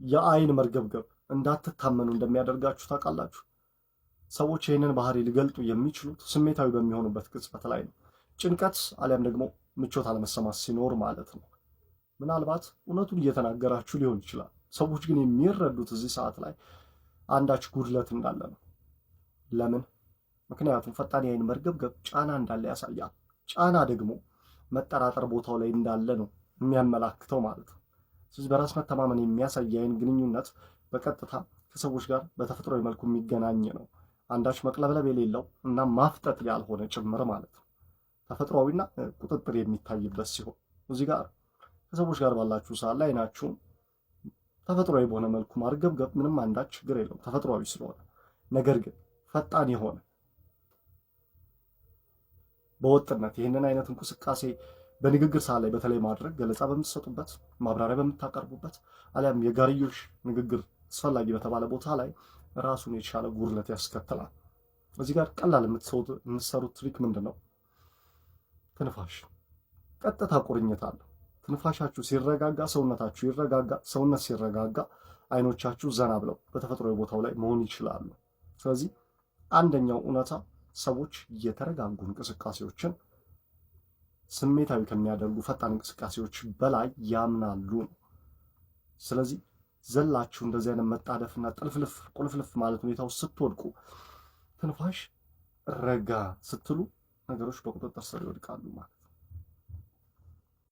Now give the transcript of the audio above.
የአይን መርገብገብ እንዳትታመኑ እንደሚያደርጋችሁ ታውቃላችሁ። ሰዎች ይህንን ባህሪ ሊገልጡ የሚችሉት ስሜታዊ በሚሆኑበት ቅጽበት ላይ ነው። ጭንቀት አሊያም ደግሞ ምቾት አለመሰማት ሲኖር ማለት ነው። ምናልባት እውነቱን እየተናገራችሁ ሊሆን ይችላል። ሰዎች ግን የሚረዱት እዚህ ሰዓት ላይ አንዳች ጉድለት እንዳለ ነው። ለምን? ምክንያቱም ፈጣን የአይን መርገብገብ ጫና እንዳለ ያሳያል። ጫና ደግሞ መጠራጠር ቦታው ላይ እንዳለ ነው የሚያመላክተው ማለት ነው። ስለዚህ በራስ መተማመን የሚያሳይ የአይን ግንኙነት በቀጥታ ከሰዎች ጋር በተፈጥሯዊ መልኩ የሚገናኝ ነው። አንዳች መቅለብለብ የሌለው እና ማፍጠጥ ያልሆነ ጭምር ማለት ነው። ተፈጥሯዊና ቁጥጥር የሚታይበት ሲሆን እዚህ ጋር ከሰዎች ጋር ባላችሁ ሰዓት ላይ አይናችሁን ተፈጥሯዊ በሆነ መልኩ ማርገብገብ ምንም አንዳች ችግር የለውም ተፈጥሯዊ ስለሆነ። ነገር ግን ፈጣን የሆነ በወጥነት ይህንን አይነት እንቅስቃሴ በንግግር ሰዓት ላይ በተለይ ማድረግ ገለጻ በምትሰጡበት፣ ማብራሪያ በምታቀርቡበት አሊያም የጋርዮሽ ንግግር አስፈላጊ በተባለ ቦታ ላይ ራሱን የቻለ ጉድለት ያስከትላል። እዚህ ጋር ቀላል የምትሰሩት ትሪክ ምንድን ነው? ትንፋሽ ቀጥታ ቁርኝት አለው። ትንፋሻችሁ ሲረጋጋ ሰውነታችሁ ይረጋጋ። ሰውነት ሲረጋጋ አይኖቻችሁ ዘና ብለው በተፈጥሯዊ ቦታው ላይ መሆን ይችላሉ። ስለዚህ አንደኛው እውነታ ሰዎች የተረጋጉ እንቅስቃሴዎችን ስሜታዊ ከሚያደርጉ ፈጣን እንቅስቃሴዎች በላይ ያምናሉ ነው። ስለዚህ ዘላችሁ እንደዚህ አይነት መጣደፍና ጥልፍልፍ ቁልፍልፍ ማለት ሁኔታ ውስጥ ስትወድቁ ትንፋሽ ረጋ ስትሉ ነገሮች በቁጥጥር ስር ይወድቃሉ ማለት